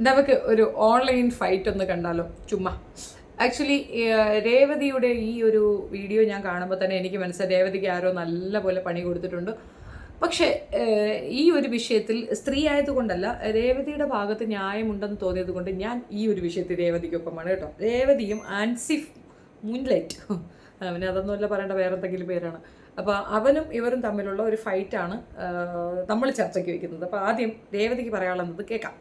നമുക്ക് ഒരു online fight ഒന്ന് കണ്ടാലോ? ചുമ്മാ ആക്ച്വലി രേവതിയുടെ ഈ ഒരു വീഡിയോ ഞാൻ കാണുമ്പോൾ തന്നെ എനിക്ക് മനസ്സിലായി രേവതിക്ക് ആരോ നല്ല പോലെ പണി കൊടുത്തിട്ടുണ്ട്. പക്ഷേ ഈ ഒരു വിഷയത്തിൽ സ്ത്രീ ആയതുകൊണ്ടല്ല, രേവതിയുടെ ഭാഗത്ത് ന്യായമുണ്ടെന്ന് തോന്നിയത് കൊണ്ട് ഞാൻ ഈ ഒരു വിഷയത്തിൽ രേവതിക്കൊപ്പമാണ് കേട്ടോ. രേവതിയും ആൻസിഫ് മുൻലൈറ്റ്, അവന് അതൊന്നുമല്ല പറയേണ്ട, വേറെ എന്തെങ്കിലും പേരാണ്. അപ്പോൾ അവനും ഇവരും തമ്മിലുള്ള ഒരു ഫൈറ്റാണ് നമ്മൾ ചർച്ചയ്ക്ക് വയ്ക്കുന്നത്. അപ്പോൾ ആദ്യം രേവതിക്ക് പറയാനുള്ളത് കേൾക്കാം.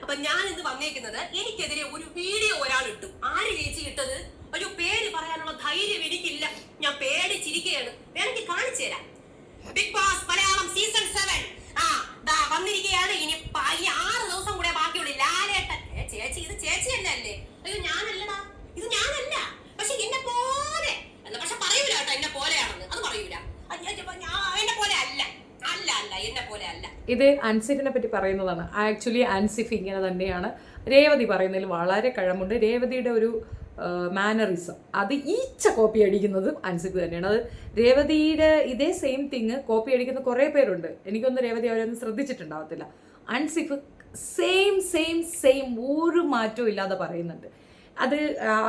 അപ്പൊ ഞാൻ ഇന്ന് വന്നേക്കുന്നത്, എനിക്കെതിരെ ഒരു വീഡിയോ ഒരാൾ ഇട്ടു. ആര് ചേച്ചി ഇട്ടത്? ഒരു പേര് പറയാനുള്ള ധൈര്യം എനിക്കില്ല. ഞാൻ പേടിച്ചിരിക്കുകയാണ്. വേണമെങ്കിൽ കാണിച്ചു തരാം. ബിഗ് ബോസ് മലയാളം സീസൺ 7 വന്നിരിക്കുകയാണ്. ഇനി 6 ദിവസം കൂടെ ബാക്കിയുള്ളൂ. ലാലേട്ടൻ ചേച്ചി, ഇത് ചേച്ചി തന്നെ അല്ലേ? അയ്യോ ഞാനല്ലടാ, ഇത് ഞാനല്ല. പക്ഷെ എന്നെ പോലെ അല്ല. പക്ഷെ പറയൂല കേട്ടോ എന്നെ പോലെയാണെന്ന്. അത് പറയൂല. എന്നെ പോലെ അല്ല, അല്ല അല്ല, എന്നെ പോലെ അല്ല. ഇത് അൻസിഫിനെ പറ്റി പറയുന്നതാണ്. ആക്ച്വലി അൻസിഫ് ഇങ്ങനെ തന്നെയാണ്. രേവതി പറയുന്നതിൽ വളരെ കഴമുണ്ട്. രേവതിയുടെ ഒരു മാനറിസം അത് ഈച്ച കോപ്പി അടിക്കുന്നത് അൻസിഫ് തന്നെയാണ്. അത് രേവതിയുടെ ഇതേ സെയിം തിങ് കോപ്പി അടിക്കുന്ന കുറേ പേരുണ്ട്. എനിക്കൊന്നും രേവതി അവരൊന്നും ശ്രദ്ധിച്ചിട്ടുണ്ടാവത്തില്ല. അൻസിഫ് സെയിം സെയിം സെയിം ഒരു മാറ്റവും ഇല്ലാതെ പറയുന്നുണ്ട്. അത്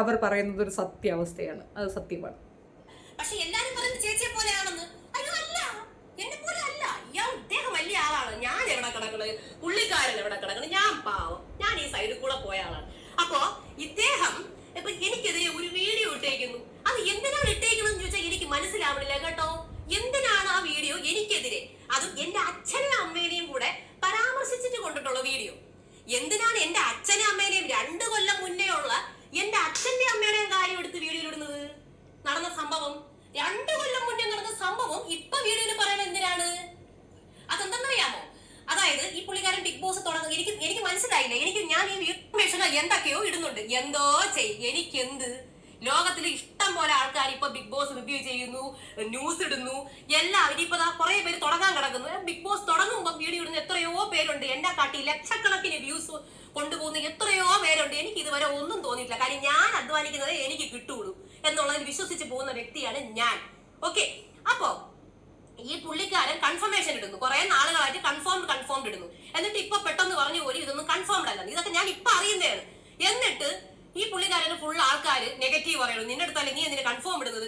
അവർ പറയുന്നത് ഒരു സത്യാവസ്ഥയാണ്, അത് സത്യമാണ്. പക്ഷെ എല്ലാരും പറയുന്നത് ചേച്ചിയെ പോലെയാണെന്ന്. അയ്യോ അല്ല, എന്നെ പോലെ അല്ല. ഇയാൾ ഇദ്ദേഹം വലിയ ആളാണ്. ഞാൻ എവിടെ കിടക്കണത്? പുള്ളിക്കാരൻ എവിടെ കിടക്കണത്? ഞാൻ പാവം, ഞാൻ ഈ സൈഡിൽ കൂടെ പോയ ആളാണ്. അപ്പോ ഇദ്ദേഹം ഇപ്പൊ എനിക്കെതിരെ ഒരു വീഡിയോ ഇട്ടേക്കുന്നു. അത് എന്തിനാണ് ഇട്ടേക്കണെന്ന് ചോദിച്ചാൽ എനിക്ക് മനസ്സിലാവണില്ല കേട്ടോ. എന്തിനാണ് ആ വീഡിയോ എനിക്കെതിരെ, അതും എന്റെ അച്ഛനെയും അമ്മേനെയും കൂടെ പരാമർശിച്ചിട്ട് കൊണ്ടിട്ടുള്ള വീഡിയോ? എന്തിനാണ് എന്റെ അച്ഛനെയും അമ്മേനെയും 2 കൊല്ലം മുന്നേ ഉള്ള എന്റെ അച്ഛന്റെ അമ്മയുടെയും കാര്യം എടുത്ത് വീഡിയോയിൽ ഇടുന്നത്? നടന്ന സംഭവം 2 കൊല്ലം മുന്നേ നടന്ന സംഭവം ഇപ്പൊ വീഡിയോയിൽ പറയണ എന്തിനാണ്? അതെന്തെന്നറിയാമോ? അതായത് ഈ പുള്ളിക്കാരൻ ബിഗ് ബോസ് തുടങ്ങും. എനിക്ക് മനസ്സിലായില്ല. ഞാൻ ഈ ഇൻഫർമേഷൻ എന്തൊക്കെയോ ഇടുന്നുണ്ട്. എന്തോ എനിക്കെന്ത്? ലോകത്തിൽ ഇഷ്ടം പോലെ ആൾക്കാർ ഇപ്പൊ ബിഗ് ബോസ് റിവ്യൂ ചെയ്യുന്നു, ന്യൂസ് ഇടുന്നു, എല്ലാവരും ഇപ്പൊ കുറെ പേര് തുടങ്ങാൻ കിടക്കുന്നു. ബിഗ് ബോസ് തുടങ്ങുമ്പോൾ വീഡിയോ ഇടുന്ന എത്രയോ പേരുണ്ട്. എന്നെ കാട്ടി ലക്ഷക്കണക്കിന് വ്യൂസ് കൊണ്ടുപോകുന്ന എത്രയോ പേരുണ്ട്. എനിക്ക് ഇതുവരെ ഒന്നും തോന്നിയിട്ടില്ല. കാര്യം ഞാൻ അധ്വാനിക്കുന്നത് എനിക്ക് കിട്ടുള്ളൂ എന്നുള്ളതിൽ വിശ്വസിച്ച് പോകുന്ന വ്യക്തിയാണ് ഞാൻ. ഓക്കെ, അപ്പോ ഈ പുള്ളിക്കാരൻ കൺഫർമേഷൻ ഇടുന്നു. കുറെ നാളുകളായിട്ട് കൺഫേംഡ് ഇടുന്നു. എന്നിട്ട് ഇപ്പൊ പെട്ടെന്ന് പറഞ്ഞു പോലും ഇതൊന്നും കൺഫേംഡ് അല്ല. ഇതൊക്കെ ഞാൻ ഇപ്പൊ അറിയുന്നതാണ്. എന്നിട്ട് ഈ പുള്ളിക്കാരന് ഫുൾ ആൾക്കാർ നെഗറ്റീവ് പറയുള്ളൂ. നിന്റെ അടുത്തല്ലേ നീ എന്തിനാ കൺഫേം ഇടുന്നത്?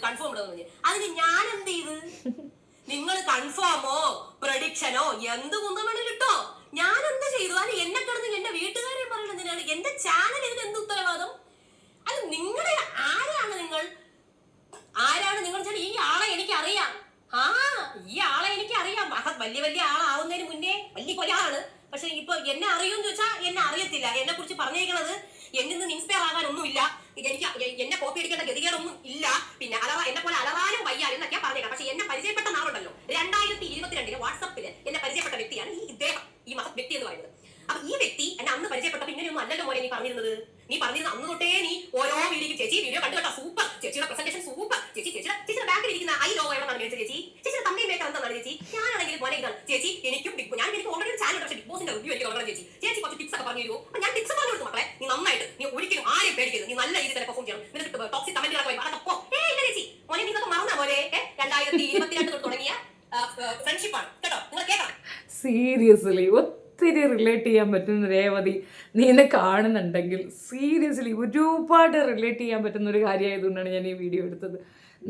അതിന് ഞാൻ എന്ത് ചെയ്ത്? നിങ്ങൾ കൺഫേമോ പ്രഡിക്ഷനോ എന്ത് കുന്തമണിൽ ഇട്ടോ, ഞാൻ എന്ത് ചെയ്തു? അത് എന്നെ കിടന്ന് എന്റെ വീട്ടുകാരെ പറയുന്നത് എന്തിനാണ്? എന്റെ ചാനൽ ഇതിന് എന്ത് ഉത്തരവാദം? അത് നിങ്ങളെ ആരാണ് നിങ്ങൾ ഈ ആളെ എനിക്കറിയാം. ഈ ആളെ എനിക്കറിയാം. വലിയ വലിയ ആളാവുന്നതിന് മുന്നേ വലിയ കൊലയാണ്. പക്ഷെ ഇപ്പൊ എന്നെ അറിയുമെന്ന് ചോദിച്ചാൽ എന്നെ അറിയത്തില്ല. എന്നെ കുറിച്ച് പറഞ്ഞേക്കുന്നത് എന്നിൽ നിന്ന് ഇൻസ്പയർ ആകാൻ ഒന്നുമില്ല. എനിക്ക് എന്നെ കോപ്പി അടിക്കേണ്ട ഗതികേടൊന്നും ഇല്ല. പിന്നെ എന്നെ പോലെ അലറാനും വയ്യ എന്നൊക്കെയാ പറഞ്ഞേക്കാം. പക്ഷെ എന്നെ പരിചയപ്പെട്ട നാളുണ്ടല്ലോ, 2022 വാട്സപ്പിൽ എന്നെ പരിചയപ്പെട്ട വ്യക്തിയാണ് ഇദ്ദേഹം, ഈ വ്യക്തി എന്ന് പറയുന്നത്. അപ്പൊ ഈ വ്യക്തി എന്നെ അന്ന് പരിചയപ്പെട്ടപ്പോ ഇങ്ങനെയൊന്നും അല്ലല്ലോ മോനെ നീ പറഞ്ഞിരുന്നത് അന്ന് തൊട്ടേ. നീ ഓരോ വീഡിയോ ചേച്ചി വീഡിയോ കണ്ടു കേട്ടോ, സൂപ്പർ, ചേച്ചിയുടെ പ്രസന്റേഷൻ സൂപ്പർ, ചേച്ചിയുടെ ബാക്കിൽ ഇരിക്കുന്ന ഐ ലോഗോ എവിടെ നടന്നു ചേച്ചിയുടെ തമ്മിൽ മേക്കർ എന്താണ് ചേച്ചി? ഞാനാണെങ്കിൽ മോനെ ഇതാണ് ചേച്ചി. എനിക്ക് ഓൾറെഡി ചാനൽ, പക്ഷേ ബിഗ് ബോസിന്റെ റിവ്യൂ എനിക്ക് തുടങ്ങണം ചേച്ചി കുറച്ച് ടിപ്സ് ഒക്കെ പറഞ്ഞു തരുമോ? അപ്പൊ ഞാൻ ടിപ്സ് പറഞ്ഞു കൊടുത്തു. മക്കളെ നീ നന്നായിട്ട്, നീ ഒരിക്കലും ആരെയും പേടിക്കരുത്, നീ നല്ല രീതിയിൽ തന്നെ പെർഫോം ചെയ്യണം. നിനക്ക് ടോക്സിക് കമന്റുകളൊക്കെ വരും, അതൊക്കെ ഇല്ല ചേച്ചി മോനെ നീ ഇതൊക്കെ മറന്നാ പോലെ. 2022 തുടങ്ങിയ ഫ്രണ്ട്ഷിപ്പാണ് കേട്ടോ, നിങ്ങൾ കേൾക്കണം. സീരിയസ്ലി ഒത്തിരി റിലേറ്റ് ചെയ്യാൻ പറ്റുന്ന രേവതി നീനെ കാണുന്നുണ്ടെങ്കിൽ സീരിയസ്ലി ഒരുപാട് റിലേറ്റ് ചെയ്യാൻ പറ്റുന്ന ഒരു കാര്യമായതുകൊണ്ടാണ് ഞാൻ ഈ വീഡിയോ എടുത്തത്.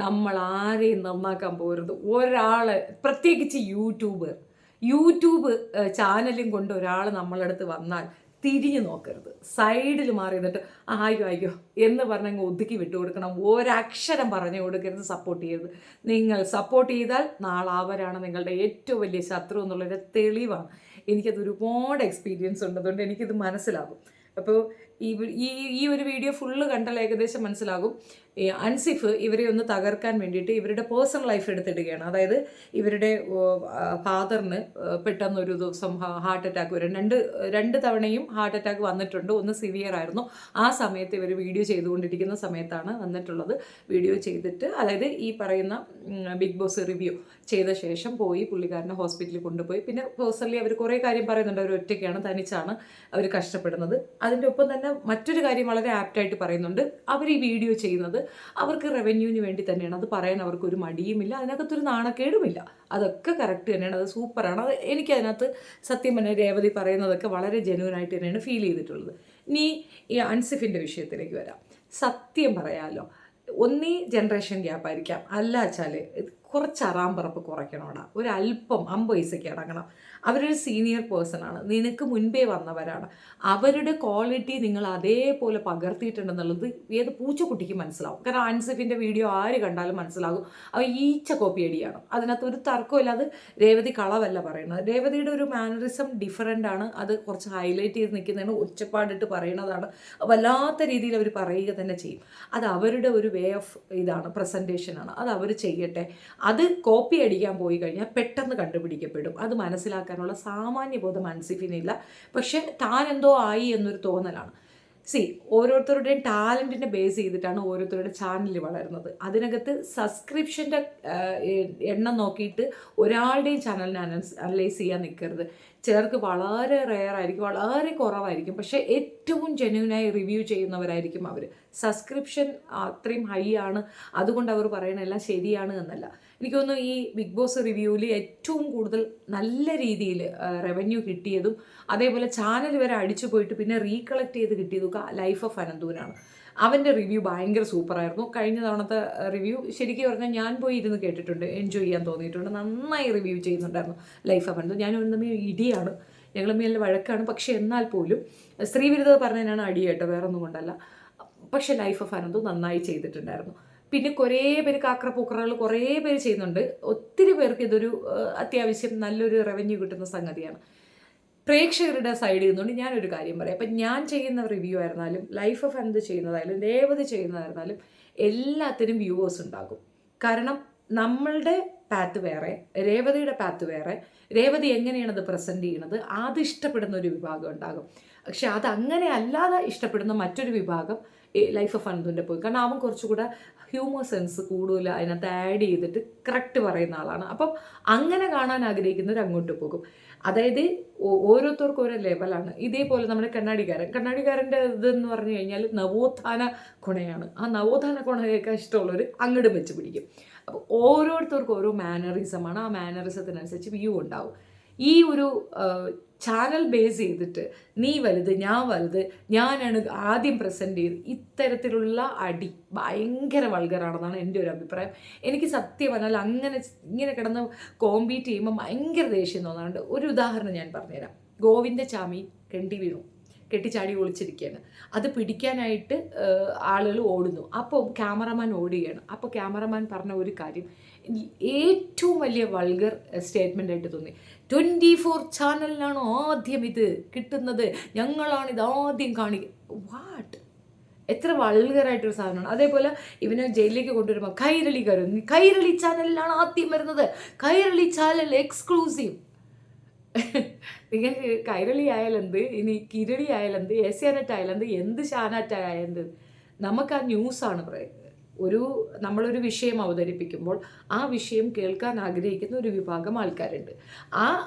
നമ്മൾ ആരെയും നന്നാക്കാൻ പോകരുത്. ഒരാൾ, പ്രത്യേകിച്ച് യൂട്യൂബ് ചാനലും കൊണ്ട് ഒരാൾ നമ്മളടുത്ത് വന്നാൽ തിരിഞ്ഞു നോക്കരുത്. സൈഡിൽ മാറി നിന്നിട്ട് അയ്യോ എന്ന് പറഞ്ഞങ്ങ് ഒതുക്കി വിട്ടുകൊടുക്കണം. ഒരക്ഷരം പറഞ്ഞു കൊടുക്കരുത്, സപ്പോർട്ട് ചെയ്യരുത്. നിങ്ങൾ സപ്പോർട്ട് ചെയ്താൽ നാളെ അവരാണ് നിങ്ങളുടെ ഏറ്റവും വലിയ ശത്രു എന്നുള്ളൊരു തെളിവാണ്. എനിക്കത് ഒരുപാട് എക്സ്പീരിയൻസ് ഉണ്ട്, അതുകൊണ്ട് എനിക്കിത് മനസ്സിലാകും. അപ്പോൾ ഈ ഒരു വീഡിയോ ഫുള്ള് കണ്ടാൽ ഏകദേശം മനസ്സിലാകും. അൻസിഫ് ഇവരെ ഒന്ന് തകർക്കാൻ വേണ്ടിയിട്ട് ഇവരുടെ പേഴ്സണൽ ലൈഫ് എടുത്തിടുകയാണ്. അതായത് ഇവരുടെ ഫാദറിന് പെട്ടെന്നൊരു ദിവസം ഹാർട്ട് അറ്റാക്ക് വരും. രണ്ട് തവണയും ഹാർട്ട് അറ്റാക്ക് വന്നിട്ടുണ്ട്. ഒന്ന് സിവിയർ ആയിരുന്നു. ആ സമയത്ത് ഇവർ വീഡിയോ ചെയ്തുകൊണ്ടിരിക്കുന്ന സമയത്താണ് വന്നിട്ടുള്ളത്. വീഡിയോ ചെയ്തിട്ട്, അതായത് ഈ പറയുന്ന ബിഗ് ബോസ് റിവ്യൂ ചെയ്ത ശേഷം പോയി പുള്ളിക്കാരനെ ഹോസ്പിറ്റലിൽ കൊണ്ടുപോയി. പിന്നെ പേഴ്സണലി അവർ കുറേ കാര്യം പറയുന്നുണ്ട്. അവർ ഒറ്റയ്ക്കാണ്, തനിച്ചാണ് അവർ കഷ്ടപ്പെടുന്നത്. അതിൻ്റെ ഒപ്പം തന്നെ മറ്റൊരു കാര്യം വളരെ ആപ്റ്റായിട്ട് പറയുന്നുണ്ട്. അവർ ഈ വീഡിയോ ചെയ്യുന്നത് അവർക്ക് റവന്യൂവിന് വേണ്ടി തന്നെയാണ്. അത് പറയാൻ അവർക്കൊരു മടിയുമില്ല, അതിനകത്തൊരു നാണക്കേടുമില്ല. അതൊക്കെ കറക്റ്റ് തന്നെയാണ്, അത് സൂപ്പറാണ്. അത് എനിക്കതിനകത്ത് സത്യം പറഞ്ഞാൽ രേവതി പറയുന്നതൊക്കെ വളരെ ജെന്യൂനായിട്ട് തന്നെയാണ് ഫീൽ ചെയ്തിട്ടുള്ളത്. ഇനി ഈ അൻസിഫിൻ്റെ വിഷയത്തിലേക്ക് വരാം. സത്യം പറയാമല്ലോ, ഒന്നീ ജനറേഷൻ ഗ്യാപ്പ് ആയിരിക്കാം, അല്ല വെച്ചാൽ കുറച്ച് അറാമ്പറപ്പ് കുറയ്ക്കണോടാ. ഒരല്പം 50 പൈസയ്ക്ക് അടങ്ങണം. അവരൊരു സീനിയർ പേഴ്സൺ ആണ്, നിനക്ക് മുൻപേ വന്നവരാണ്. അവരുടെ ക്വാളിറ്റി നിങ്ങൾ അതേപോലെ പകർത്തിയിട്ടുണ്ടെന്നുള്ളത് ഏത് പൂച്ചക്കുട്ടിക്ക് മനസ്സിലാവും. കാരണം അൻസിഫിൻ്റെ വീഡിയോ ആര് കണ്ടാലും മനസ്സിലാകും, അവ ഈച്ച കോപ്പി അടിയാണ്. അതിനകത്ത് ഒരു തർക്കമില്ല. അത് രേവതി കളവല്ല പറയുന്നത്. രേവതിയുടെ ഒരു മാനറിസം ഡിഫറൻ്റ് ആണ്. അത് കുറച്ച് ഹൈലൈറ്റ് ചെയ്ത് നിൽക്കുന്നതാണ്, ഒച്ചപ്പാടിട്ട് പറയുന്നതാണ്. വല്ലാത്ത രീതിയിൽ അവർ പറയുക തന്നെ ചെയ്യും. അത് അവരുടെ ഒരു വേ ഓഫ് ഇതാണ്, പ്രസൻറ്റേഷനാണ്. അത് അവർ ചെയ്യട്ടെ. അത് കോപ്പി അടിക്കാൻ പോയി കഴിഞ്ഞാൽ പെട്ടെന്ന് കണ്ടുപിടിക്കപ്പെടും. അത് മനസ്സിലാക്കാനുള്ള സാമാന്യബോധം അൻസിഫിനില്ല. പക്ഷെ താൻ എന്തോ ആയി എന്നൊരു തോന്നലാണ്. ഓരോരുത്തരുടെയും ടാലൻറ്റിനെ ബേസ് ചെയ്തിട്ടാണ് ഓരോരുത്തരുടെ ചാനൽ വളരുന്നത്. അതിനകത്ത് സബ്സ്ക്രിപ്ഷൻ്റെ എണ്ണം നോക്കിയിട്ട് ഒരാളുടെയും ചാനലിനെ അനലൈസ് ചെയ്യാൻ നിൽക്കരുത്. ചിലർക്ക് വളരെ റെയർ ആയിരിക്കും, വളരെ കുറവായിരിക്കും, പക്ഷേ ഏറ്റവും ജെന്യൂനായി റിവ്യൂ ചെയ്യുന്നവരായിരിക്കും അവർ. സബ്സ്ക്രിപ്ഷൻ അത്രയും ഹൈ ആണ്, അതുകൊണ്ട് അവർ പറയണെല്ലാം ശരിയാണ് എന്നല്ല. എനിക്ക് തോന്നുന്നു ഈ ബിഗ് ബോസ് റിവ്യൂവിൽ ഏറ്റവും കൂടുതൽ നല്ല രീതിയിൽ റവന്യൂ കിട്ടിയതും അതേപോലെ ചാനൽ വരെ അടിച്ചു പോയിട്ട് പിന്നെ റീകളക്ട് ചെയ്ത് കിട്ടിയതും ലൈഫ് ഓഫ് അനന്തൂരാണ്. അവൻ്റെ റിവ്യൂ ഭയങ്കര സൂപ്പറായിരുന്നു. കഴിഞ്ഞ തവണത്തെ റിവ്യൂ ശരിക്കും പറഞ്ഞാൽ ഞാൻ പോയി ഇരുന്ന് കേട്ടിട്ടുണ്ട്, എൻജോയ് ചെയ്യാൻ തോന്നിയിട്ടുണ്ട്. നന്നായി റിവ്യൂ ചെയ്യുന്നുണ്ടായിരുന്നു ലൈഫ് ഓഫ് അനന്തു. ഞാനും തമ്മിൽ ഇടിയാണ്, ഞങ്ങൾ തമ്മിൽ വഴക്കാണ്. പക്ഷേ എന്നാൽ പോലും സ്ത്രീവിരുദ്ധത പറഞ്ഞതിനാണ് അടി കേട്ടോ, വേറെ ഒന്നും കൊണ്ടല്ല. പക്ഷേ ലൈഫ് ഓഫ് അനന്തു നന്നായി ചെയ്തിട്ടുണ്ടായിരുന്നു. പിന്നെ കുറേ പേര് കാക്രപ്പൂക്കറകൾ കുറേ പേര് ചെയ്യുന്നുണ്ട്. ഒത്തിരി പേർക്ക് ഇതൊരു അത്യാവശ്യം നല്ലൊരു റവന്യൂ കിട്ടുന്ന സംഗതിയാണ്. പ്രേക്ഷകരുടെ സൈഡിൽ നിന്നുകൊണ്ട് ഞാനൊരു കാര്യം പറയാം. അപ്പം ഞാൻ ചെയ്യുന്ന റിവ്യൂ ആയിരുന്നാലും ലൈഫ് ഓഫ് അനന്ത് ചെയ്യുന്നതായാലും രേവതി ചെയ്യുന്നതായിരുന്നാലും എല്ലാത്തിനും വ്യൂവേഴ്സ് ഉണ്ടാകും. കാരണം നമ്മളുടെ പാത്ത് വേറെ, രേവതിയുടെ പാത്ത് വേറെ. രേവതി എങ്ങനെയാണ് അത് പ്രസൻറ്റ് ചെയ്യുന്നത് അത് ഇഷ്ടപ്പെടുന്ന ഒരു വിഭാഗം ഉണ്ടാകും. പക്ഷെ അതങ്ങനെ അല്ലാതെ ഇഷ്ടപ്പെടുന്ന മറ്റൊരു വിഭാഗം ലൈഫ് ഓഫ് അനന്തുവിൻ്റെ പോയി. കാരണം അവൻ കുറച്ചുകൂടെ ഹ്യൂമർ സെൻസ് കൂടുതൽ അതിനകത്ത് ആഡ് ചെയ്തിട്ട് കറക്റ്റ് പറയുന്ന ആളാണ്. അപ്പം അങ്ങനെ കാണാൻ ആഗ്രഹിക്കുന്നവർ അങ്ങോട്ട് പോകും. അതായത് ഓരോരുത്തർക്കും ഓരോ ലെവലാണ്. ഇതേപോലെ നമ്മുടെ കണ്ണാടിക്കാരൻ്റെ ഇതെന്ന് പറഞ്ഞു കഴിഞ്ഞാൽ നവോത്ഥാന കൊണയാണ്. ആ നവോത്ഥാന കൊണ കേൾക്കാൻ ഇഷ്ടമുള്ളവർ അങ്ങോട്ട് വെച്ച് പിടിക്കും. അപ്പോൾ ഓരോരുത്തർക്കും ഓരോ മാനറിസമാണ്. ആ മാനറിസത്തിനനുസരിച്ച് വ്യൂ ഉണ്ടാവും. ഈ ഒരു ചാനൽ ബേസ് ചെയ്തിട്ട് നീ വലുത് ഞാൻ വലുത് ഞാനാണ് ആദ്യം പ്രസൻറ്റ് ചെയ്ത് ഇത്തരത്തിലുള്ള അടി ഭയങ്കര വൾഗറാണെന്നാണ് എൻ്റെ ഒരു അഭിപ്രായം. എനിക്ക് സത്യം പറഞ്ഞാൽ ഇങ്ങനെ കിടന്ന് കോമ്പീറ്റ് ചെയ്യുമ്പോൾ ഭയങ്കര ദേഷ്യം തോന്നാറുണ്ട്. ഒരു ഉദാഹരണം ഞാൻ പറഞ്ഞുതരാം. ഗോവിന്ദ ചാമി കെട്ടിച്ചാടി ഒളിച്ചിരിക്കുകയാണ്. അത് പിടിക്കാനായിട്ട് ആളുകൾ ഓടുന്നു. അപ്പോൾ ക്യാമറമാൻ ഓടുകയാണ്. അപ്പോൾ ക്യാമറമാൻ പറഞ്ഞ ഒരു കാര്യം ഏറ്റവും വലിയ വൾഗർ സ്റ്റേറ്റ്മെൻ്റ് ആയിട്ട് തോന്നി. 24 ചാനലിനാണോ ആദ്യം ഇത് കിട്ടുന്നത്, ഞങ്ങളാണിത് ആദ്യം കാണിക്കുക. വാട്ട്, എത്ര വൾഗറായിട്ടൊരു സാധനമാണ്. അതേപോലെ ഇവനെ ജയിലിലേക്ക് കൊണ്ടുവരുമ്പോൾ കൈരളി ചാനലിലാണ് ആദ്യം വരുന്നത്, കൈരളി ചാനൽ എക്സ്ക്ലൂസീവ്. നിങ്ങൾക്ക് കൈരളി ആയാലെന്ത്, ഇനി കിരളി ആയാലെന്ത്, ഏഷ്യാനെറ്റ് ആയാലെന്ത്, എന്ത് ഷാനാറ്റ് ആയാലെന്ത്, നമുക്ക് ആ ന്യൂസാണ് പറയുന്നത്. നമ്മളൊരു വിഷയം അവതരിപ്പിക്കുമ്പോൾ ആ വിഷയം കേൾക്കാൻ ആഗ്രഹിക്കുന്ന ഒരു വിഭാഗം ആൾക്കാരുണ്ട്.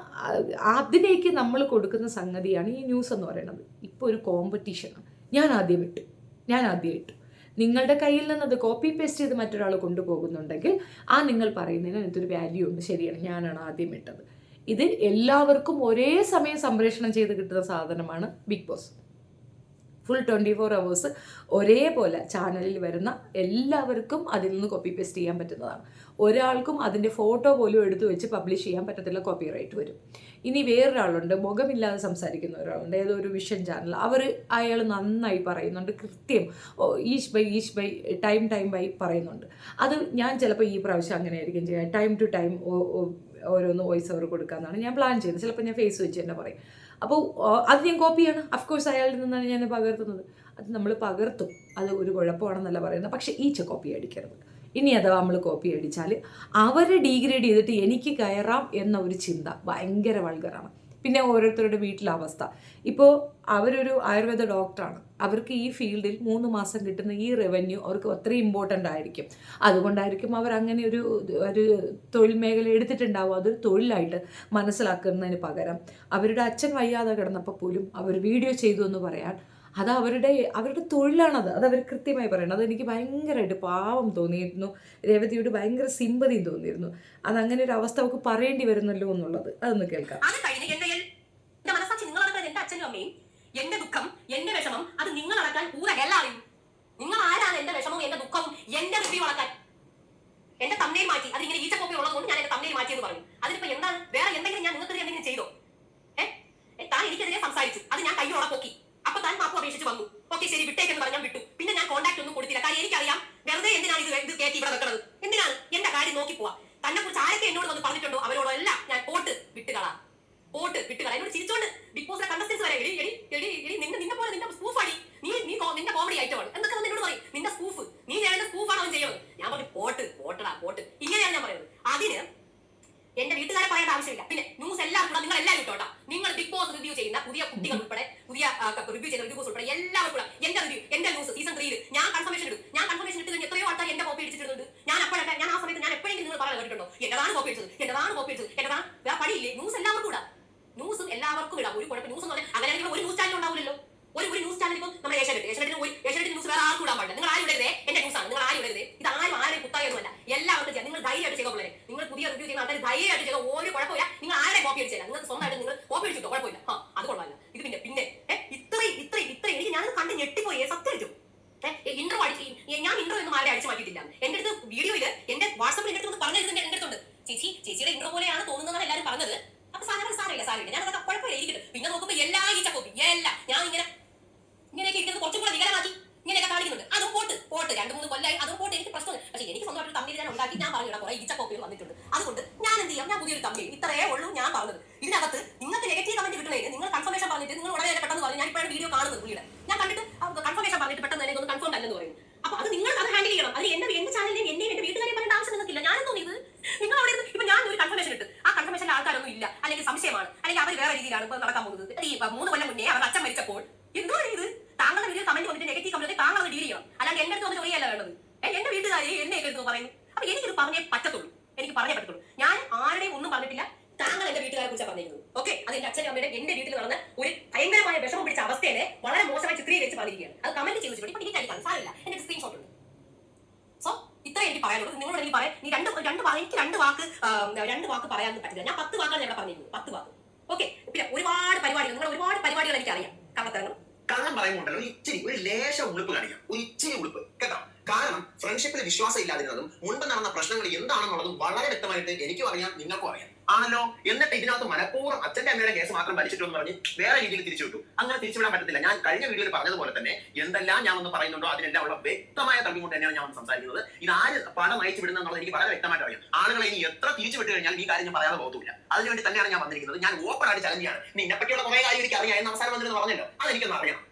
അതിലേക്ക് നമ്മൾ കൊടുക്കുന്ന സംഗതിയാണ് ഈ ന്യൂസ് എന്ന് പറയുന്നത്. ഇപ്പോൾ ഒരു കോമ്പറ്റീഷനാണ്. ഞാൻ ആദ്യം ഇട്ടു. നിങ്ങളുടെ കയ്യിൽ നിന്നത് കോപ്പി പേസ്റ്റ് ചെയ്ത് മറ്റൊരാൾ കൊണ്ടുപോകുന്നുണ്ടെങ്കിൽ നിങ്ങൾ പറയുന്നതിന് അതിനകത്തൊരു വാല്യൂ ഉണ്ട്. ശരിയാണ്, ഞാനാണ് ആദ്യം ഇട്ടത്. ഇത് എല്ലാവർക്കും ഒരേ സമയം സംപ്രേഷണം ചെയ്ത് കിട്ടുന്ന സാധനമാണ് ബിഗ് ബോസ്. ഫുൾ 24 hours ഒരേപോലെ ചാനലിൽ വരുന്ന എല്ലാവർക്കും അതിൽ നിന്ന് കോപ്പി പേസ്റ്റ് ചെയ്യാൻ പറ്റുന്നതാണ്. ഒരാൾക്കും അതിൻ്റെ ഫോട്ടോ പോലും എടുത്തു വെച്ച് പബ്ലിഷ് ചെയ്യാൻ പറ്റത്തില്ല, കോപ്പിറൈറ്റ് വരും. ഇനി വേറൊരാളുണ്ട്, മുഖമില്ലാതെ സംസാരിക്കുന്ന ഒരാളുണ്ട്, ഏതോ ഒരു വിഷൻ ചാനൽ. അയാൾ നന്നായി പറയുന്നുണ്ട്, കൃത്യം ഈച്ച് ബൈ ടൈം ബൈ പറയുന്നുണ്ട്. അത് ഞാൻ ചിലപ്പോൾ ഈ പ്രാവശ്യം അങ്ങനെ ആയിരിക്കും ചെയ്യുക. ടൈം ടു ടൈം ഓരോന്ന് വോയിസ് ഓവർ കൊടുക്കാമെന്നാണ് ഞാൻ പ്ലാൻ ചെയ്തത്. ചിലപ്പോൾ ഞാൻ ഫേസ് വെച്ച് തന്നെ പറയും. അപ്പോൾ അത് ഞാൻ കോപ്പിയാണ്. അഫ്കോഴ്സ് അയാളിൽ നിന്നാണ് ഞാൻ പകർത്തുന്നത്. അത് നമ്മൾ പകർത്തും, അത് ഒരു കുഴപ്പമാണെന്നല്ല പറയുന്നത്. പക്ഷേ കോപ്പി അടിക്കരുത്. ഇനി അഥവാ നമ്മൾ കോപ്പി അടിച്ചാൽ അവരെ ഡീഗ്രേഡ് ചെയ്തിട്ട് എനിക്ക് കയറാം എന്ന ഒരു ചിന്ത ഭയങ്കര വൾഗറാണ്. പിന്നെ ഓരോരുത്തരുടെ വീട്ടിലെ അവസ്ഥ. ഇപ്പോൾ അവരൊരു ആയുർവേദ ഡോക്ടറാണ്. അവർക്ക് ഈ ഫീൽഡിൽ 3 മാസം കിട്ടുന്ന ഈ റവന്യൂ അവർക്ക് അത്രയും ഇമ്പോർട്ടൻ്റ് ആയിരിക്കും. അതുകൊണ്ടായിരിക്കും അവരങ്ങനെ ഒരു തൊഴിൽ മേഖല എടുത്തിട്ടുണ്ടാവും. അതൊരു തൊഴിലായിട്ട് മനസ്സിലാക്കുന്നതിന് പകരം അവരുടെ അച്ഛൻ വയ്യാതെ കിടന്നപ്പോൾ പോലും അവർ വീഡിയോ ചെയ്തു എന്ന് പറയാൻ അത് അവരുടെ തൊഴിലാണത്. അത് അവർ കൃത്യമായി പറയണം. അതെനിക്ക് ഭയങ്കരമായിട്ട് പാവം തോന്നിയിരുന്നു. രേവതിയോട് ഭയങ്കര സിമ്പതിയും തോന്നിയിരുന്നു. അതങ്ങനെ ഒരു അവസ്ഥ അവൾക്ക് പറയേണ്ടി വരുന്നല്ലോ എന്നുള്ളത്. അതൊന്ന് കേൾക്കാം. അത് കഴിഞ്ഞ് എന്റെ മനസ്സാക്ഷി നിങ്ങൾ അടക്കാൻ എന്റെ അച്ഛനും അമ്മയും എന്റെ ദുഃഖം എന്റെ വിഷമം അത് നിങ്ങൾ അടക്കാൻ പൂര ഹെല്ലാറിയും. നിങ്ങൾ ആരാണ് എന്റെ വിഷമവും എന്റെ ദുഃഖവും എന്റെ റിവ്യൂ അടക്കാൻ? എന്റെ തമ്മയിൽ മാറ്റി അത് ഇങ്ങനെ ഈച്ചക്കോപ്പി ഉള്ളതുകൊണ്ട് ഞാൻ എന്റെ തമ്മയിൽ മാറ്റി എന്ന് പറയും. അതിനിപ്പോ എന്താണ്? വേറെ എന്തെങ്കിലും ഞാൻ നിങ്ങൾക്ക് എന്തെങ്കിലും ചെയ്തോ? താൻ എനിക്കെതിരെ സംസാരിച്ചു, അത് ഞാൻ കയ്യോടെ പൊക്കി. അപ്പൊ താൻ മാപ്പ് അപേക്ഷിച്ച് വന്നു. ഓക്കെ ശരി വിട്ടേക്കെന്ന് പറഞ്ഞാൽ വിട്ടു. പിന്നെ ഞാൻ കോൺടാക്ട് ഒന്നും കൊടുത്തില്ല. കാര്യം എനിക്കറിയാം വെറുതെ എന്തിനാണ് ഇത് കയറ്റി ഇവിടെ വെക്കുന്നത്, എന്തിനാണ് എന്റെ കാര്യം നോക്കി പോവാ. തന്നെ കുറിച്ച് ആരൊക്കെ എന്നോട് വന്ന് പറഞ്ഞിട്ടുണ്ടോ അവരോടെല്ലാം ഞാൻ പോട്ട് വിട്ടുകളാ. എന്നോട് ചിരിച്ചോണ്ട് ബിഗ് ബോസിലെ കണ്ടസ്റ്റൻസ് വരെ നിന്നെ പോലെ നിന്റെ സ്പൂഫാടി, നിന്റെ കോമഡി ഐറ്റമാണ് എന്നൊക്കെ എന്നോട് പറയും. നിന്റെ സ്പൂഫ്, നീ ഞാൻ സ്പൂഫാണ് അവൻ ചെയ്യുന്നത്. ഞാൻ പറഞ്ഞു പോട്ട് ഇങ്ങനെയാണ് ഞാൻ പറയുന്നത്. അതിന് എന്റെ വീട്ടുകാരെ പറയേണ്ട ആവശ്യമില്ല. പിന്നെ ന്യൂസ് എല്ലാം കൂടെ നിങ്ങൾ എല്ലാവരും ഇട്ടോട്ടാ. നിങ്ങൾ ബിഗ് ബോസ് റിവ്യൂ ചെയ്യുന്ന പുതിയ കുട്ടികൾ ഉൾപ്പെടെ, പുതിയ റിവ്യൂ ചെയ്യുന്ന റിവ്യൂസ് ഉൾപ്പെടെ എല്ലാവർക്കും കൂടെ എന്റെ റിവ്യൂ, എന്റെ ന്യൂസ് സീസൺ 3 ഞാൻ കൺഫർമേഷൻ ഇടും. ഞാൻ കൺഫർമേഷൻ ഇട്ട് കഴിഞ്ഞാൽ എത്രയോ ആൾക്കാർ എന്റെ കോപ്പി അടിച്ചിട്ടുണ്ട്. ഞാൻ ആ സമയത്ത് ഞാൻ എപ്പോഴെങ്കിലും നിങ്ങൾ പറയാൻ കേട്ടിട്ടുണ്ടോ എന്റെതാണ് കോപ്പി അടിച്ചത്, എന്റെതാണ് വേറെ പണിയില്ലേ? ന്യൂസ് എല്ലാവർക്കും ഇടാം. ന്യൂസും എല്ലാവർക്കും ഇടാം. ഒരു കുഴപ്പം ന്യൂസ് എന്ന് പറഞ്ഞാൽ അങ്ങനെ ഒരു ന്യൂസ് ചാനൽ ഉണ്ടാവില്ലല്ലോ. ഒരു ന്യൂസ് ചാനൽ ഇപ്പം നമ്മുടെ ഏഷ്യാനെറ്റ് ന്യൂസ് വേറെ ആർക്കും ഇടാൻ പാടില്ല. നിങ്ങൾ ആരും ഇടരുതേ, എന്റെ ന്യൂസാണ്, നിങ്ങൾ ആരും ഇടരുതേ. ഇത് ആരും കുത്തായൊന്നുമല്ല, എല്ലാവർക്കും ചെയ്യാം. നിങ്ങൾ ധൈര്യമായിട്ട് ചെയ്ത പോലെ നിങ്ങൾ പുതിയ റിവ്യൂ ചെയ്യുന്ന ആൾക്കാർ ധൈര്യമായിട്ട് ചെയ്ത ഒരു കുഴപ്പമില്ല. നിങ്ങൾ ആരെ കോപ്പി അടിച്ചില്ല, നിങ്ങൾക്ക് സ്വന്തമായിട്ട് നിങ്ങൾ കോപ്പി അടിച്ചിട്ടോ കുഴപ്പമില്ല. അത് കൊള്ളാമല്ല. ഇത് പിന്നെ ഇത്രയും എനിക്ക് ഞാനത് കണ്ട് ഞെട്ടിപ്പോയി. സത്യം ഇൻട്രോ അടിച്ച് ഞാൻ ഇൻട്രോ ഒന്നും ആരെ അടിച്ചു മാറ്റിയിട്ടില്ല. എന്റെ അടുത്ത് വീഡിയോയിൽ എന്റെ വാട്സാപ്പിൽ എന്റെ അടുത്ത് പറഞ്ഞത് എന്റെ അടുത്തുണ്ട്. ചേച്ചിയുടെ ഇൻട്രോ പോലെയാണ് തോന്നുന്നതാണ് എല്ലാവരും പറഞ്ഞത്. അപ്പൊ സാരമില്ല ഞാൻ അതൊക്കെ കുഴപ്പമില്ല ഇരിക്കട്ടെ. പിന്നെ നോക്കുമ്പോ എല്ലാ ഈച്ച കോപ്പി എല്ലാം ഞാൻ ഇങ്ങനെയൊക്കെ ഇരിക്കുന്നത് കുറച്ചും കൂടെ വികലമാക്കി ഇങ്ങനെയൊക്കെ കാണിക്കുന്നുണ്ട്. അതും പോട്ട് 2-3 കൊല്ലായി അതും പോട്ട്. എനിക്ക് പ്രശ്നമില്ല. പക്ഷേ എനിക്ക് സ്വന്തമായിട്ട് തമ്മിൽ ഞാൻ ഉണ്ടാക്കി ഞാൻ പറഞ്ഞിടാം കുറെ ഈച്ച കോപ്പികൾ വന്നിട്ടുണ്ട്. അതുകൊണ്ട് ഞാൻ എന്ത് ചെയ്യാം, ഞാൻ പുതിയൊരു തമ്മിൽ ഇത്രയേ ഉള്ളൂ ഞാൻ പറഞ്ഞത്. ഇതിനകത്ത് നിങ്ങൾക്ക് നെഗറ്റീവ് കമന്റ് കിട്ടണമെങ്കിൽ നിങ്ങൾ കൺഫർമേഷൻ പറഞ്ഞിട്ട് നിങ്ങൾ ഉടനെ പെട്ടെന്ന് പറഞ്ഞു. ഞാൻ ഇപ്പോഴും വീഡിയോ കാണുന്നത് പുള്ളിയുടെ ഞാൻ കണ്ടിട്ട് കൺഫർമേഷൻ പറഞ്ഞിട്ട് പെട്ടെന്ന് തന്നെ ഒന്ന് കൺഫേം അല്ലെന്ന് പറയുന്നു. അപ്പൊ അത് നിങ്ങൾ അത് ഹാൻഡിൽ ചെയ്യണം. അത് എന്റെ ചാനലിനെയും എന്നെയും എന്റെ വീട്ടുകാരെയും പറയേണ്ട ആവശ്യം നിങ്ങൾക്കില്ല. ഞാനും തോന്നിയത് നിങ്ങൾ അവിടെ ഇപ്പൊ ഞാൻ ഒരു കൺഫർമേഷൻ ഇട്ട് ആ കൺഫർമേഷനിൽ ആൾക്കാരൊന്നും ഇല്ല, അല്ലെങ്കിൽ സംശയമാണ്, അല്ലെങ്കിൽ അവർ വേറെ രീതിയിലാണ് ഇപ്പൊ നടക്കാൻ പോകുന്നത്. ഈ 3 കൊല്ലം മുന്നേ അവർ അച്ഛൻ മരിച്ചപ്പോൾ എന്തോ ഇത് താങ്കളുടെ വീഡിയോ കമന്റ് വന്നിട്ട് നെഗറ്റീവ് കമന്റ് താങ്കൾ അത് ഡീൽ ചെയ്യണം. അല്ലാണ്ട് എന്റെ അടുത്ത് വന്ന് ചൊറിയല്ല വേണ്ടത്. എന്റെ വീട്ടുകാരെ എന്നെ എടുത്ത് പറയുന്നു. അപ്പൊ എനിക്കിത് പറഞ്ഞേ പറ്റത്തുള്ളൂ. ഞാൻ ആരുടെയും ഒന്നും പറഞ്ഞിട്ടില്ല. താങ്കൾ എന്റെ വീട്ടുകാരെ കുറിച്ച് പറഞ്ഞിരുന്നു. ഓക്കെ, അത് എന്റെ അച്ഛനും അമ്മയുടെ എന്റെ വീട്ടിൽ നടന്ന ഒരു ഭയങ്കരമായ വിഷമം പിടിച്ച അവസ്ഥയെ വളരെ മോശമായി ചിത്രീകരിച്ച് പറഞ്ഞിരിക്കുകയാണ്. അത് കമന്റ് ചെയ്ത് വെച്ചിട്ട് ഇപ്പൊ ഡിലീറ്റ് ആയിരിക്കാം, സാരമില്ല, എന്റെ സ്ക്രീൻഷോട്ട് ഉണ്ട്. സോ ഇത്ര എനിക്ക് പറയാനുള്ളൂ. നിങ്ങളോട് എനിക്ക് പറയാം, നീ എനിക്ക് രണ്ട് വാക്ക് പറയാനൊന്നും പറ്റില്ല. ഞാൻ 10 വാക്കാണ് ഞാൻ പറഞ്ഞിരുന്നത്, 10 വാക്ക്. ഓക്കെ, പിന്നെ ഒരുപാട് പരിപാടികൾ എനിക്കറിയാം. കള്ളം പറയുമ്പോണ്ടല്ലോ ഇച്ചിരി ഒരു ലേശ ഉളുപ്പ് കാണിക്കാം, ഒരു ഇച്ചിരി ഉളുപ്പ് കേട്ടോ. കാരണം ഫ്രണ്ട്ഷിപ്പിൽ വിശ്വാസം ഇല്ലാതിരുന്നതും മുൻപ് നടന്ന പ്രശ്നങ്ങൾ എന്താണെന്നുള്ളതും വളരെ വ്യക്തമായിട്ട് എനിക്കും അറിയാം, നിങ്ങൾക്കും അറിയാം ആണല്ലോ. എന്നിട്ട് ഇതിനകത്ത് മനഃപൂർവ്വം അച്ഛന്റെ അമ്മയുടെ കേസ് മാത്രം ഭരിച്ചിട്ടു എന്ന് പറഞ്ഞ് വേറെ രീതിയിൽ തിരിച്ചുവിട്ടു. അങ്ങനെ തിരിച്ചുവിടാൻ പറ്റത്തില്ല. ഞാൻ കഴിഞ്ഞ വീഡിയോയിൽ പറഞ്ഞതുപോലെ തന്നെ എന്തെല്ലാം ഞാൻ ഒന്ന് പറയുന്നുണ്ടോ അതിനെല്ലാം ഉള്ള വ്യക്തമായ തള്ളി കൊണ്ട് തന്നെയാണ് ഞാൻ സംസാരിക്കുന്നത്. ഇത് ആര് പണം അയച്ചു വിടുന്നത് എനിക്ക് വളരെ വ്യക്തമായിട്ട് അറിയാം. ആളുകളെ ഇനി എത്ര തിരിച്ചു വിട്ട് കഴിഞ്ഞാൽ ഈ കാര്യം ഞാൻ പറയാതെ പോകത്തില്ല. അതിനുവേണ്ടി തന്നെയാണ് ഞാൻ വന്നിരിക്കുന്നത്. ഞാൻ ഓപ്പൺ ആയിട്ട് ചലഞ്ച് ചെയ്യാണ്. നിന്നെ പറ്റിയുള്ള കുറെ കാര്യം എനിക്ക് അറിയാം എന്ന് അവസാനം വന്നിരുന്നു പറഞ്ഞല്ലോ. അതെനിക്കൊന്നും അറിയണം.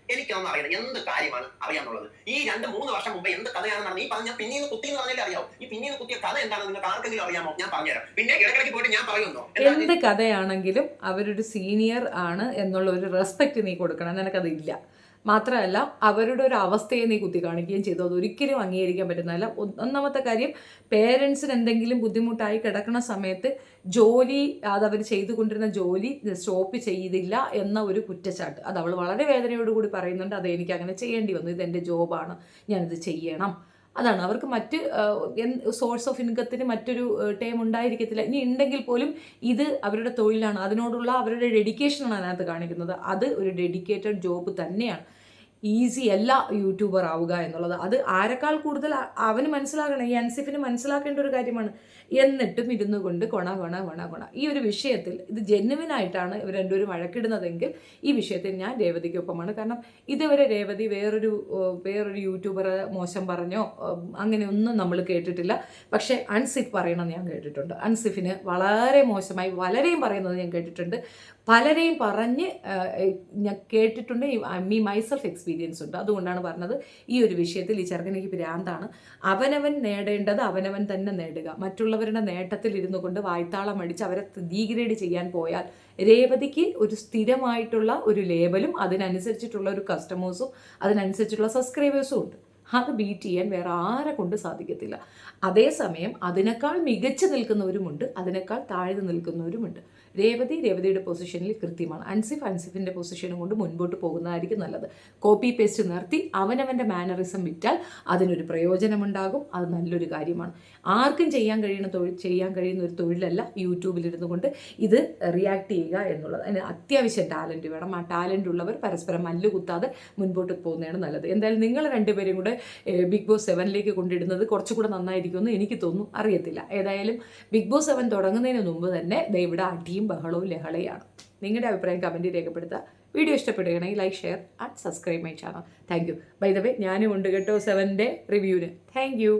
എന്ത് കാര്യമാണ് അറിയാന്നുള്ളത്. ഈ 2-3 വർഷം മുമ്പ് എന്ത് കഥയാണ് നടന്നത്? ഈ പറഞ്ഞ പിന്നീന്ന് കുത്തി എന്ന് പറഞ്ഞാലേ അറിയാവൂ. ഈ പിന്നീന്ന് കുത്തിയ കഥ എന്താണ് നിങ്ങൾക്ക് ആർക്കെങ്കിലും അറിയാമോ? ഞാൻ പറഞ്ഞുതരാം. പിന്നെ ഇടയ്ക്കിടയ്ക്ക് പോയിട്ട് ഞാൻ പറയുന്നു, എന്ത് കഥയാണെങ്കിലും അവരൊരു സീനിയർ ആണ് എന്നുള്ള ഒരു റെസ്പെക്ട് നീ കൊടുക്കണം. നിനക്കതില്ല. മാത്രമല്ല അവരുടെ ഒരു അവസ്ഥയെ നീ കുത്തി കാണിക്കുകയും ചെയ്തു. അതൊരിക്കലും അംഗീകരിക്കാൻ പറ്റുന്നതല്ല. ഒന്നാമത്തെ കാര്യം, പേരൻസിന് എന്തെങ്കിലും ബുദ്ധിമുട്ടായി കിടക്കുന്ന സമയത്ത് ജോലി അതവർ ചെയ്തുകൊണ്ടിരുന്ന ജോലി സ്റ്റോപ്പ് ചെയ്തില്ല എന്ന ഒരു കുറ്റച്ചാട്ട് അത് അവൾ വളരെ വേദനയോടുകൂടി പറയുന്നുണ്ട്. അത് എനിക്ക് അങ്ങനെ ചെയ്യേണ്ടി വന്നു, ഇതെൻ്റെ ജോബാണ്, ഞാനിത് ചെയ്യണം. അതാണ് അവർക്ക് മറ്റ് സോഴ്സ് ഓഫ് ഇൻകത്തിന് മറ്റൊരു ടൈം ഉണ്ടായിരിക്കത്തില്ല. ഇനി ഉണ്ടെങ്കിൽ പോലും ഇത് അവരുടെ തൊഴിലാണ്, അതിനോടുള്ള അവരുടെ ഡെഡിക്കേഷനാണ് അതിനകത്ത് കാണിക്കുന്നത്. അത് ഒരു ഡെഡിക്കേറ്റഡ് ജോബ് തന്നെയാണ്. ഈസി അല്ല യൂട്യൂബർ ആവുക എന്നുള്ളത്. അത് ആരെക്കാൾ കൂടുതൽ അവന് മനസ്സിലാക്കണം, ഈ അൻസിഫിന് മനസ്സിലാക്കേണ്ട ഒരു കാര്യമാണ്. എന്നിട്ടും ഇരുന്നു കൊണ്ട് കൊണ ഈ ഒരു വിഷയത്തിൽ ഇത് ജെന്യുവിനായിട്ടാണ് ഇവർ രണ്ടുപേരും വഴക്കിടുന്നതെങ്കിൽ ഈ വിഷയത്തിൽ ഞാൻ രേവതിക്കൊപ്പമാണ്. കാരണം ഇതുവരെ രേവതി വേറൊരു യൂട്യൂബറെ മോശം പറഞ്ഞോ അങ്ങനെയൊന്നും നമ്മൾ കേട്ടിട്ടില്ല. പക്ഷേ അൻസിഫ് പറയണമെന്ന് ഞാൻ കേട്ടിട്ടുണ്ട്. അൻസിഫിന് വളരെ മോശമായി പലരെയും പറയുന്നത് ഞാൻ കേട്ടിട്ടുണ്ട്. പലരെയും പറഞ്ഞ് ഞാൻ കേട്ടിട്ടുണ്ട്. മൈസെൽഫ് എക്സ്പീരിയൻസ് ഉണ്ട്. അതുകൊണ്ടാണ് പറഞ്ഞത് ഈ ഒരു വിഷയത്തിൽ ഈ ചെറുക്കനെനിക്ക് ഭ്രാന്താണ്. അവനവൻ നേടേണ്ടത് അവനവൻ തന്നെ നേടുക. മറ്റുള്ളവരുടെ നേട്ടത്തിൽ ഇരുന്നു കൊണ്ട് വായ്ത്താളം അടിച്ച് അവരെ ഡീഗ്രേഡ് ചെയ്യാൻ പോയാൽ രേവതിക്ക് ഒരു സ്ഥിരമായിട്ടുള്ള ഒരു ലേബലും അതിനനുസരിച്ചിട്ടുള്ള ഒരു കസ്റ്റമേഴ്സും അതിനനുസരിച്ചിട്ടുള്ള സബ്സ്ക്രൈബേഴ്സും ഉണ്ട്. അത് ബീറ്റ് ചെയ്യാൻ വേറെ ആരെ കൊണ്ട് സാധിക്കത്തില്ല. അതേസമയം അതിനേക്കാൾ മികച്ചു നിൽക്കുന്നവരുമുണ്ട്, അതിനേക്കാൾ താഴ്ന്നു നിൽക്കുന്നവരുമുണ്ട്. രേവതിയുടെ പൊസിഷനിൽ കൃത്യമാണ്. അൻസിഫിൻ്റെ പൊസിഷനും കൊണ്ട് മുൻപോട്ട് പോകുന്നതായിരിക്കും നല്ലത്. കോപ്പി പേസ്റ്റ് നിർത്തി അവനവൻ്റെ മാനറിസം വിറ്റാൽ അതിനൊരു പ്രയോജനമുണ്ടാകും. അത് നല്ലൊരു കാര്യമാണ്. ആർക്കും ചെയ്യാൻ കഴിയുന്ന ഒരു തൊഴിലല്ല യൂട്യൂബിലിരുന്നു കൊണ്ട് ഇത് റിയാക്ട് ചെയ്യുക എന്നുള്ളത്. അതിന് അത്യാവശ്യം ടാലൻറ്റ് വേണം. ആ ടാലൻ്റ് ഉള്ളവർ പരസ്പരം മല്ലുകുത്താതെ മുൻപോട്ട് പോകുന്നതാണ് നല്ലത്. എന്തായാലും നിങ്ങൾ രണ്ടുപേരും കൂടെ ബിഗ് ബോസ് 7ലേക്ക് കൊണ്ടിടുന്നത് കുറച്ചുകൂടെ നന്നായിരിക്കുമെന്ന് എനിക്ക് തോന്നുന്നു, അറിയത്തില്ല. ഏതായാലും ബിഗ് ബോസ് 7 തുടങ്ങുന്നതിന് മുമ്പ് തന്നെ ഇവിടെ അടിയും ബഹളവും ലഹളയാണ്. നിങ്ങളുടെ അഭിപ്രായം കമൻറ്റ് രേഖപ്പെടുത്തുക. വീഡിയോ ഇഷ്ടപ്പെടുകയാണെങ്കിൽ like, share and subscribe my channel. Thank you. By the way ഞാനും ഉണ്ട് കേട്ടോ 7ൻ്റെ റിവ്യൂവിന്. Thank you.